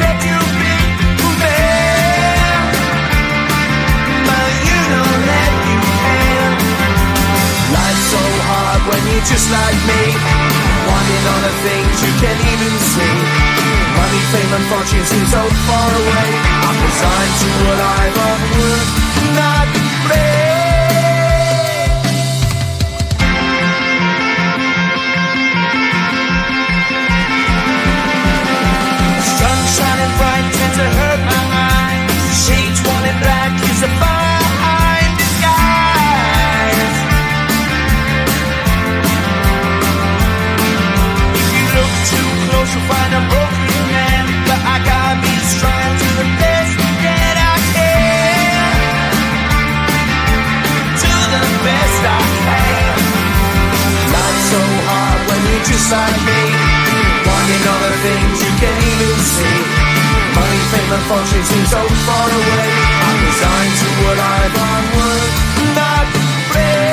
let you be man, but you don't let you can. Life's so hard when you're just like me, wanting all the things you can't even see. Money, fame and fortune seem so far away. I'm resigned to what I've unworked, not play. Sun shining bright tends to hurt my mind. Shades worn in black is a fine disguise. If you look too close you'll find a broken man, but I gotta be strong to the best that I can. To the best I can. Life's so hard when you're just like me, wanting all the things you can't even see. Money, fame and fortune seem so far away. I'm resigned to what I've unworked, not play.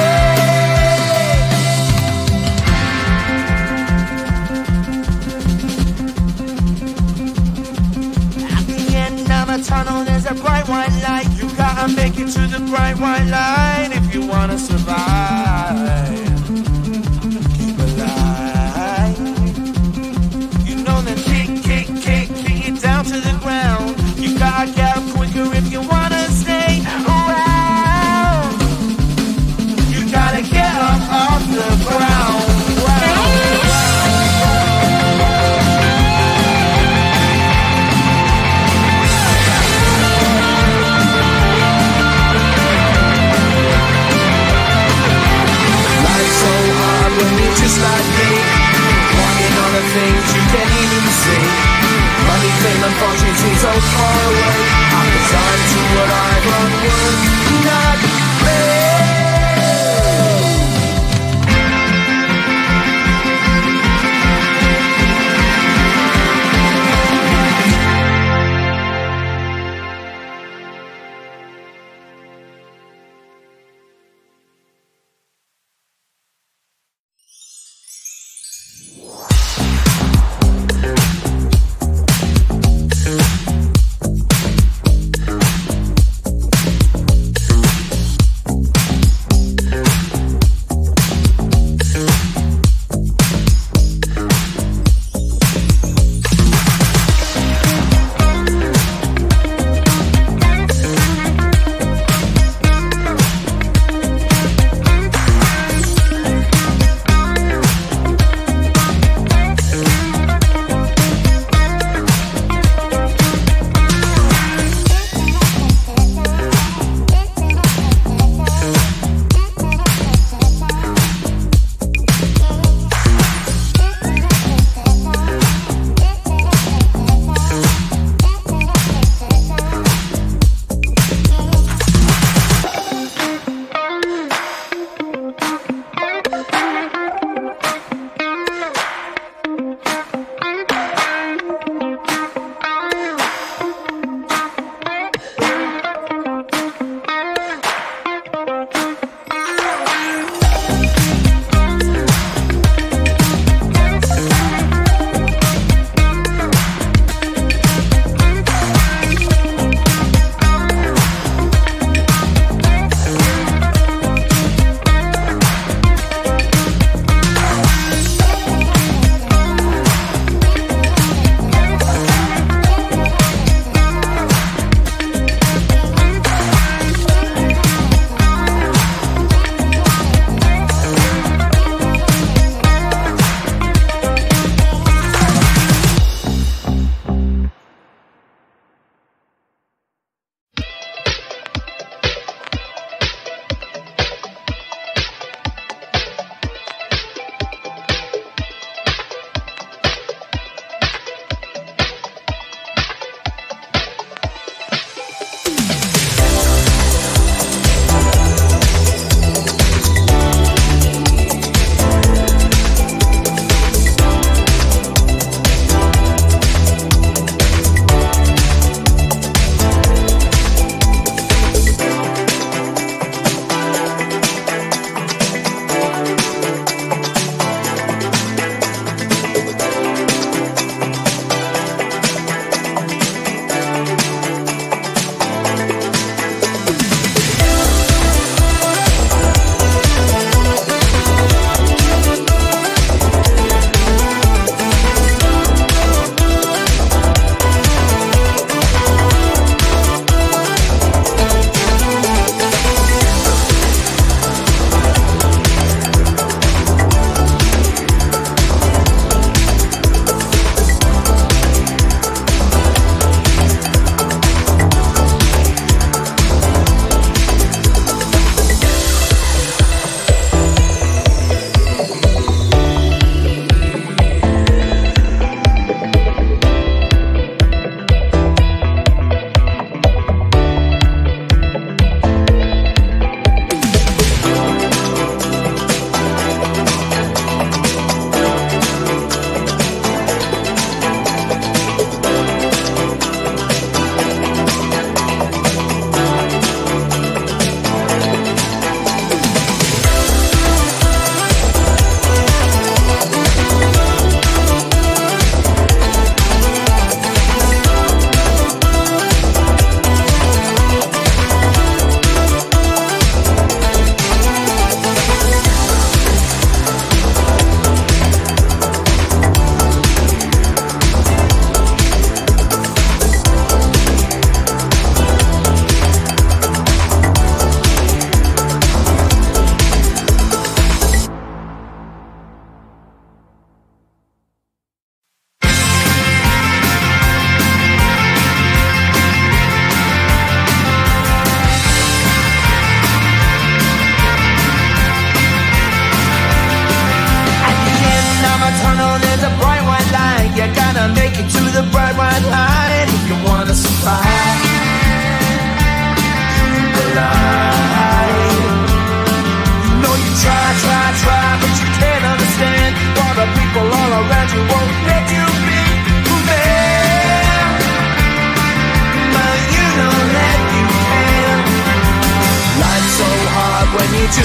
At the end of a tunnel there's a bright white light. You gotta make it to the bright white light if you wanna survive. Keep alive. You know that kick it down to the ground. You gotta get up quicker if you wanna stay around. You gotta get up off the ground. Life's so hard when you're just like me, wanting all the things you can't even see. Money, fame and fortune seem so far away. I'm resigned to what I've unworked, not play.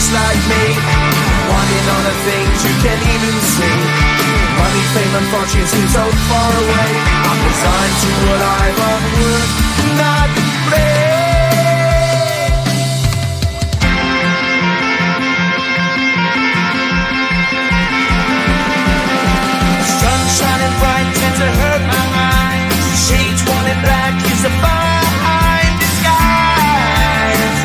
just like me, wanting all the things you can't even see. Money, fame and fortune seem so far away. I'm resigned to what I've unworked, not play. Sun shining bright tends to hurt my mind. Shades worn in black is a fine disguise.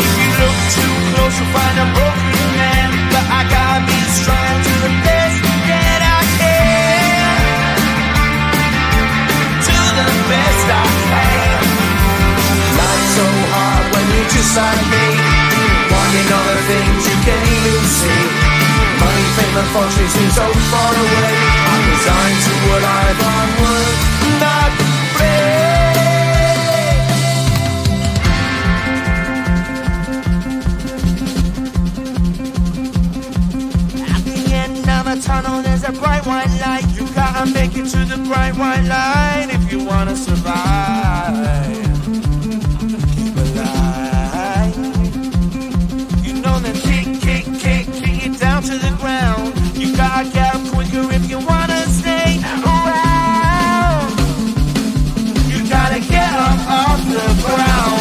If you look too close you'll find a broken man, but I gotta be strong to the best that I can. To the best I can. Life's so hard when you're just like me, wanting all the things you can't even see. Money, fame and fortune seem so far away. I'm resigned to what I've unworked, not play. At the end of a tunnel there's a bright white light. You gotta make it to the bright white light if you wanna survive. Keep alive. You know that kick it down to the ground. You gotta get up quicker if you wanna stay around. You gotta get up off the ground.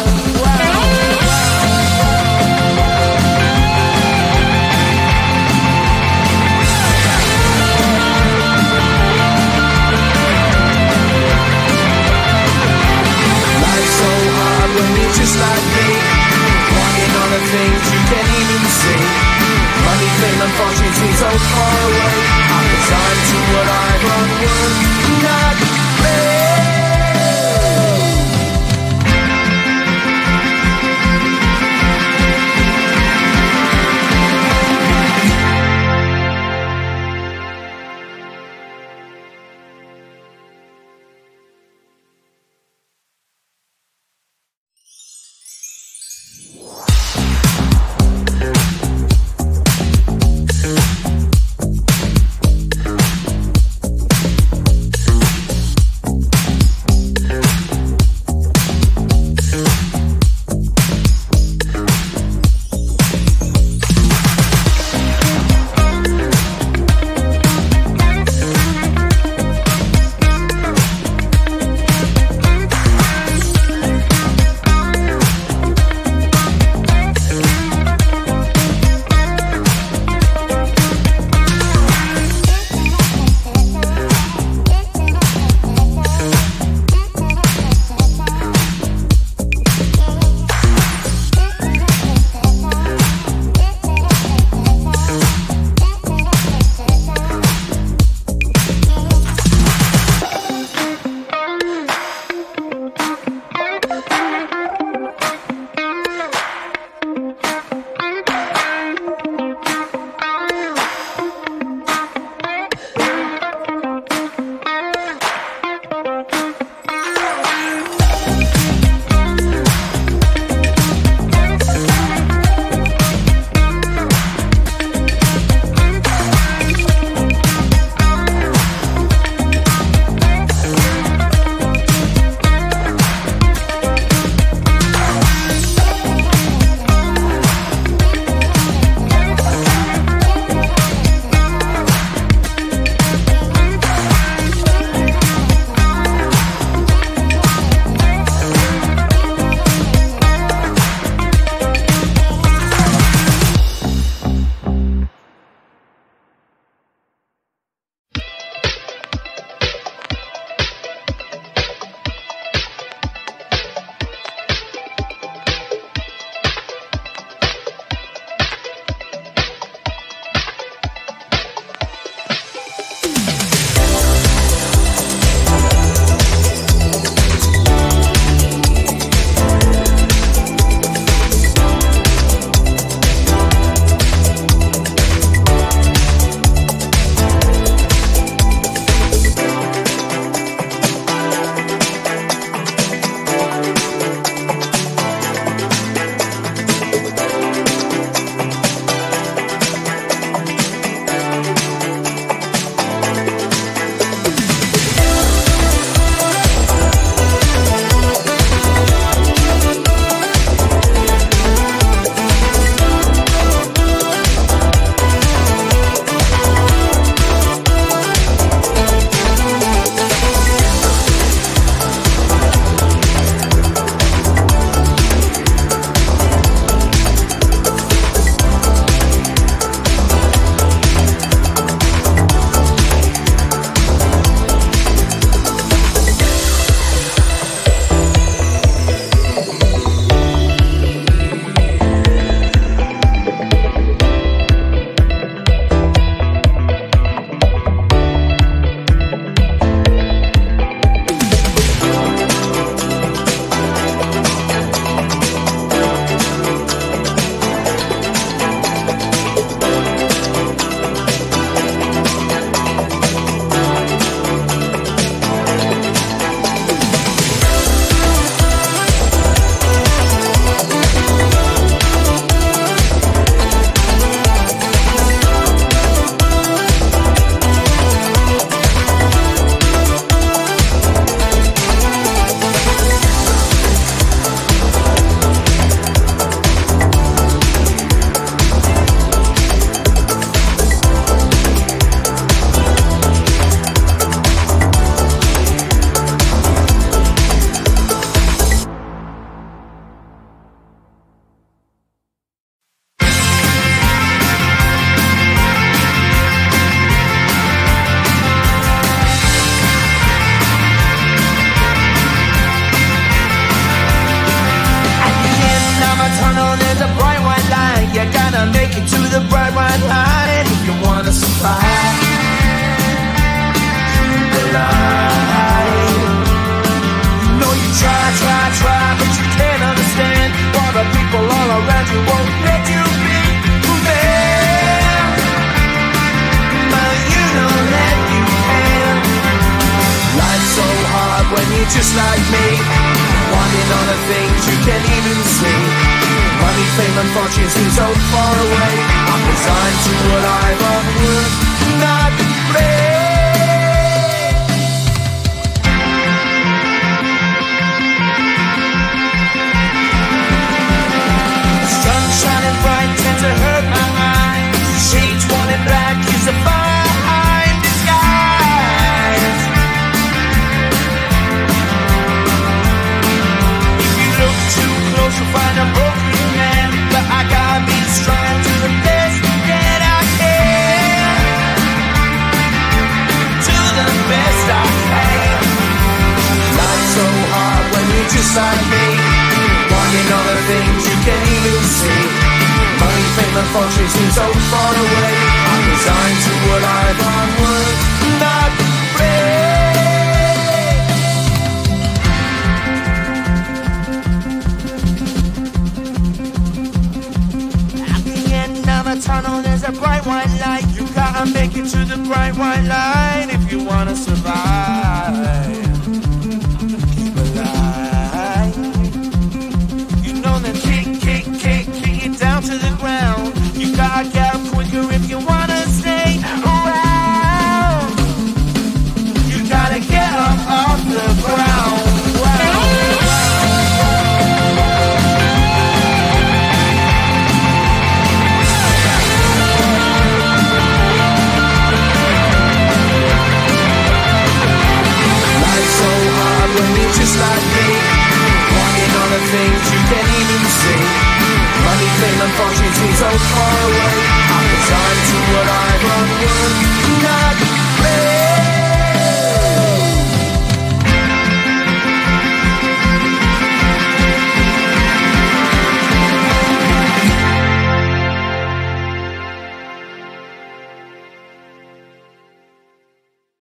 just like me, wanting all the things you can't even see. Money, fame and fortune seem so far away. I'm resigned to what I've unworked, not play. Sun shining bright tends to hurt my mind. Shades worn in black is a fine disguise. If you look too close you'll find a broken man, but I gotta be strong to the best that I can. To the best I can. Life's so hard when you're just like me, wanting all the things you can't even see. Money, fame and fortune seem so far away. I'm resigned to what I've unworked, not afraid. At the end of a tunnel there's a bright white light. You gotta make it to the bright white light if you wanna survive. Keep alive. You know that kick it down to the ground. You gotta get up quicker if you wanna stay around. You gotta get up off the ground. Life's so hard when you're just like me, wanting all the things you can't even see. Money, fame and fortune seem so far away. I'm resigned to what I've unworked.